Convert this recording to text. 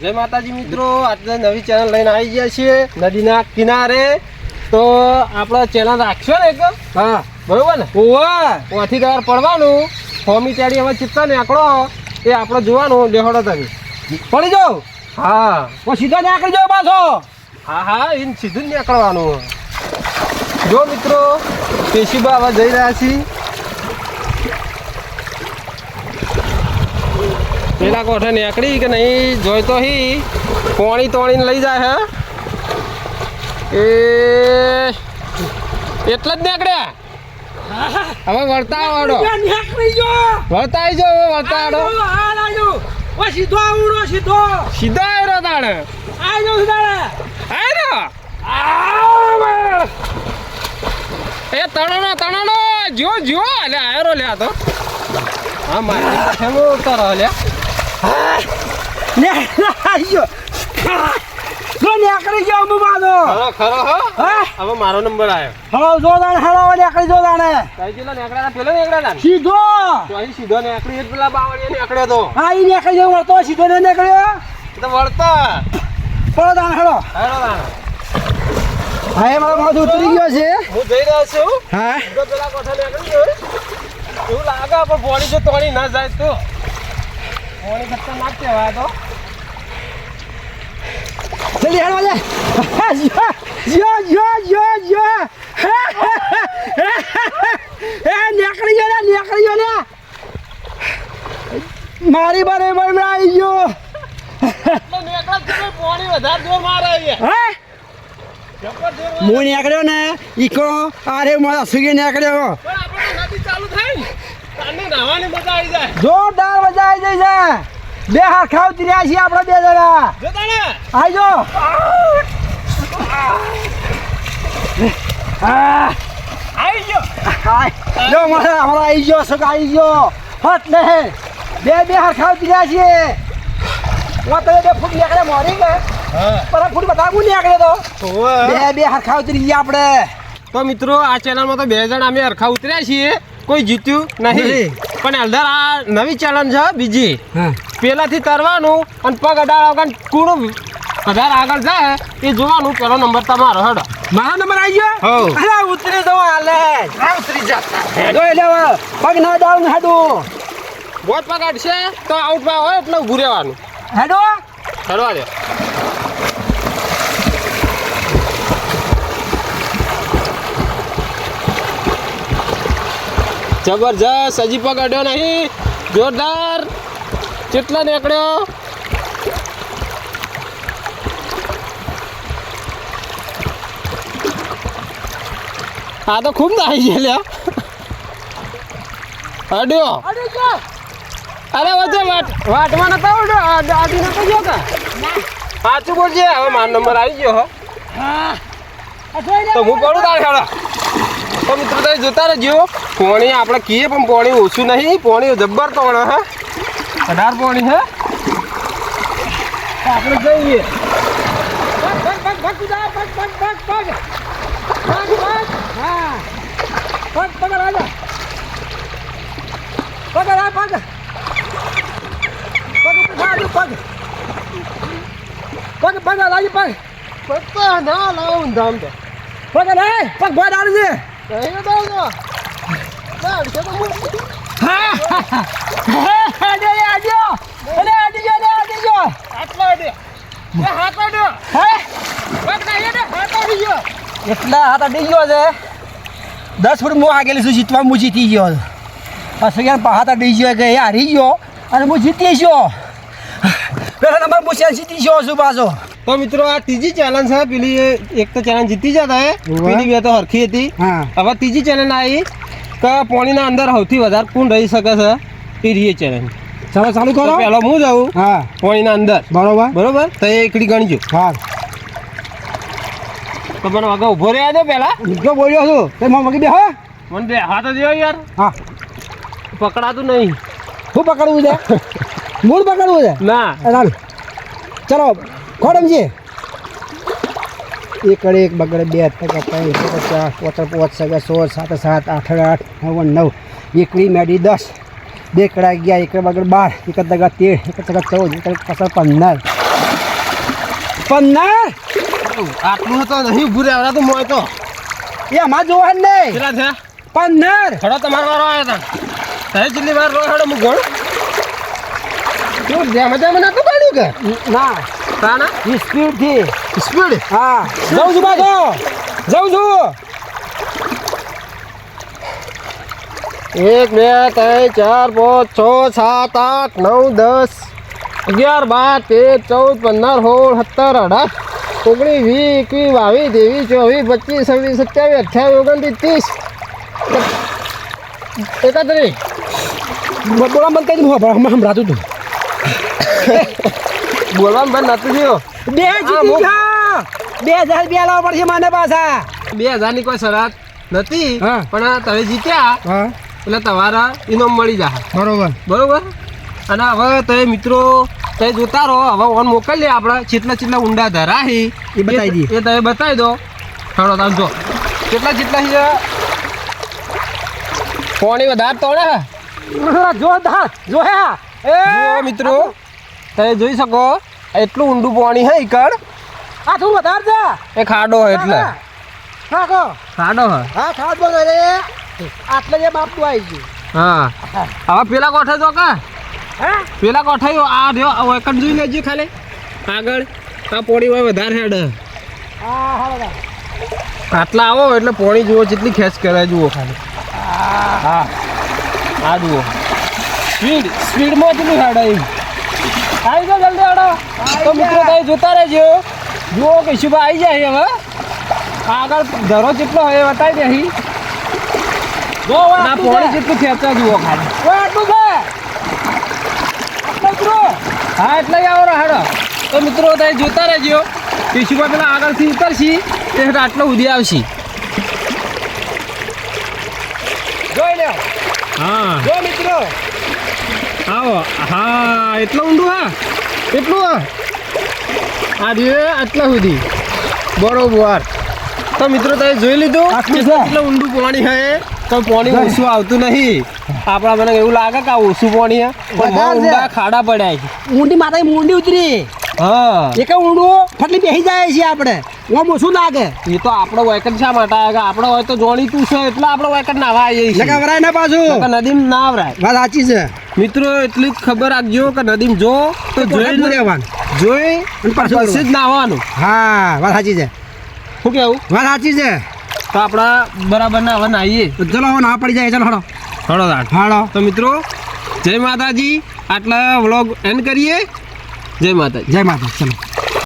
જય માતાજી મિત્રો, આજે નવી ચેનલ લઈને આવી ગયા છીએ નદીના કિનારે. તો આપણે ચેનલ રાખશો ને એક? હા બરોબર ને. ઓથી તમારે પડવાનું હોમી ત્યાંની હવે ચિત્તા ને આંકડો એ આપણે જોવાનું. લેહોડો તમે પડી જાઓ. હા સીધો નીકળી જાઓ પાછો. હા એને સીધું જ નીકળવાનું. જો મિત્રો પેશીબા હવે જઈ રહ્યા છીએ. પેલા કોઠે નીકળી કે નહીં જોઈતો હી પોણી તોણીને લઈ જાય. હે એટલે જ નીકળ્યા. હવે વળતા આવડો વળતા આવી જાઓ. હવે વળતા આવડો સીધો આવડો સીધો આવ્યો તાણે એ તણો જો એટલે આવ્યો લ્યા તો. હા મારી ઉતારો લ્યા. હવે મારો નંબર આવ્યો. સીધો નીકળી પેલા બાવળીએ નીકળ્યો તો. સીધો ને નીકળ્યો તો વળતા પડો હેડો હા મારો મોઢું ઉતરી ગયો છે. હું જઈ રહ્યો છું. હા પેલા કોઠા નીકળી ગયો એવું લાગે. પણ બોડી જો તોડી ના જાય તો બોડી ખતરનાક કહેવાય. તો જલ્દી હેડો લે. નીકળી ગયો ને મારી બારે આવી ગયો. પાણી વધારે જોર મારે. હું નીકળ્યો ને ઈકો અરે મારા સુગી નીકળ્યો. નદી ચાલુ થાય ને નાવાની મજા આવી જાય. જોરદાર મજા આવી જાય છે. બે હાથ ખાવ ત્રિયા છીએ આપણે બે જણા. આવી જો આવી ગયો મારા હમણાં આવી ગયો. શું આવી ગયો હટ ને બે હાથ ખાવ ત્રિયા છીએ. બે ફૂટ નીકળે મોરી ગયે પર ફૂટ બતાવું નીકળે તો બે હરખા ઉતરી ગયા આપણે. તો મિત્રો આ ચેનલમાં તો 2 જણા અમે હરખા ઉતર્યા છીએ. કોઈ જીત્યું નહીં. પણ અલધર આ નવી ચેનલ છે બીજી. પેલાથી તરવાનું અને પગ અડાળ વગર કુણું વધારે આગળ જાય એ જોવાનું. પેલો નંબર તમારો. હેડો મારો નંબર આવી ગયો. ઉતરી દો હાલે ઉતરી જતા પગ ના ડાઉન હેડું. બોટ પગ અડશે તો આઉટ માં હોય એટલે ઉભું રહેવાનું. હેડો હેડવા દે. જબરજસ્ત. હજી પગ અડ્યો નહીં. જોરદાર. કેટલા નીકળ્યો. આ તો ખૂબ નાહી ગયેલા. અડ્યો અરે વચ્ચે વાટમાં નતા આડી નતો ગયો કા. સાચું બોલજે. હવે મારો નંબર આવી ગયો. તો હું પડું તારે હેડા. તો મિત્રો તમે જોતા રહેજો. પોણી આપણે કહીએ પણ પોણી ઓછું નહીં. પોણી જબ્બર તોણ. હા 18 પોણી હે. આપણે જઈએ. એટલા હાથ અડી ગયો છે. 10 ફૂટ હું આગેલી છું જીતવા. હું જીતી ગયો. પછી હાથ અડી ગયો કે હારી ગયો અને હું જીતી ગયો. પેલા નંબર હું જીતી ગયો છું પાછો. તો મિત્રો આ ત્રીજી ચેલેન્જ છે. પેલી એક તો ચેલેન્જ જીતી જતા હે. પેલી બે તો હરખી હતી. હવે ત્રીજી ચેલેન્જ આવી કે પાણીના અંદર સૌથી વધારે કોણ રહી શકે છે એ રીએ ચેલેન્જ. ચાલો ચાલુ કરો. પેલો હું જાઉં. હા પાણીના અંદર. બરોબર તો એ એકડી ગણજો. હા તો મને વગર ઉભો રહ્યા દે. પેલા જો બોલ્યો છું તે મને વગી બે હા મને બે હાથ જ યાર. હા પકડાતું નહીં. શું પકડવું છે? મૂળ પકડવું છે ના. ચલો ખોડમજી. એક એક બગડે 2 3 4 5 6 7 7 8 8 9 9 એકડી મેડી 10 2 કડા 11 1 બગડ 12 1 દગા 13 1 14 1 15 15 આટલું તો નહીં ઊભું રહેવાના તો મોય તો એ અમાર જોવા જ નહીં કેટલા થયા 15 ખડો તમારો વારો આવ્યો હતા તહે જેટલી વાર રો હેડો હું ગણ તું જેમ નતું કાઢ્યું કે ના તાના સ્પીડ થી સ્પીડ હા જાઉં છું બાજુ જાઉં છું 1 2 3 4 5 6 7 8 9 10 11 12 13 14 15 16 17 18 19 20 21 22 23 27 28 29 બોલા બંધ કરી દઉં હમણાં તું બોલવાનું બંધ નતું થયો 2000 બે લાવવા પડશે મને પાછા 2000 ની કોઈ શરત નથી હા. પણ તમે જીત્યા હા એટલે તમારા ઇનામ મળી જાય બરોબર બરોબર અને હવે તમે મિત્રો તમે જોતા રહો હવે ઓન મોકલીએ આપણે ચેટલા ઊંડા ધરાહી એ બતાવી દઈએ. એ તમે બતાવી દો હાલો તમે જો કેટલા છે પાણી વધારે તોડે જોરદાર જોયા જુઓ મિત્રો તમે જોઈ શકો એટલું ઊંડું પાણી હે ઈકડ આ તું વધાર છે એ ખાડો હે એટલે ખાકો ખાડો હે હા ખાસ બોલ રે આટલે જે બાપ તું આવી ગયું હા હવે પેલા કોઠે જો કે હે પેલા કોઠે આ રહ્યો એકડ જોઈ લેજો ખાલી આગળ આ પોણી હોય વધારે હેડ હા હા આટલા આવો એટલે પોણી જુઓ જેટલી ખેંચ કરે જુઓ ખાલી હા આ જુઓ સ્પીડમાં જેટલું હેડ આવી ગયો જલ્દી હેડો તો મિત્રો તમે જોતા રહેજો જુઓ કે શુભ આવી જાય હવે આગળ ધરો જેટલો હોય એ બતાવી દે અહીં જો ના પોણી જેટલું ખેંચવા જુઓ ખાલી આટલું છે આટલું હા એટલે જ આવો હેડો તો મિત્રો તમે જોતા રહેજો પીછુમાં પેલા આગળથી ઉતરશી તે આટલો સુધી આવશે જોઈ લે હા જો મિત્રો આવો હા એટલું ઊંડું હા એટલું હા આ રહ્યું આટલા સુધી બરોબર તો મિત્રો તમે જોઈ લીધું આટલું છે. એટલું ઊંડું પાણી હે તો પાણી ઓછું આવતું નહીં આપણા મને એવું લાગે કે આ ઓછું પાણી હે પણ વધારે છે. ઊંડા ખાડા પડ્યા છે ઊંડી માતા ઊંડી ઉતરી હા એક ઊંડું ફટલી બેસી જાય છે આપણે ઓમ ઓછું લાગે એ તો આપણો વેકન શા માટે આવે કે આપણો હોય તો જોણીતું છે એટલે આપણો વેકન નાવા આવીએ છીએ લગા વરાય ના પાછું નદીમ ના આવરાય વાત સાચી છે મિત્રો એટલી જ ખબર રાખજો કે નદીમ જો તો જોઈ રહેવાનું જોઈ પાછું પછી જ નાવાનું હા વાત સાચી છે શું કેવું વાત સાચી છે તો આપણા બરાબર ના હવે નાહીએ તો ચલો હવે ના પડી જાય ચલો હડો હળો દાટ હાડો તો મિત્રો જય માતાજી આટલા વ્લોગ એન્ડ કરીએ જય માતાજી જય માતા ચલો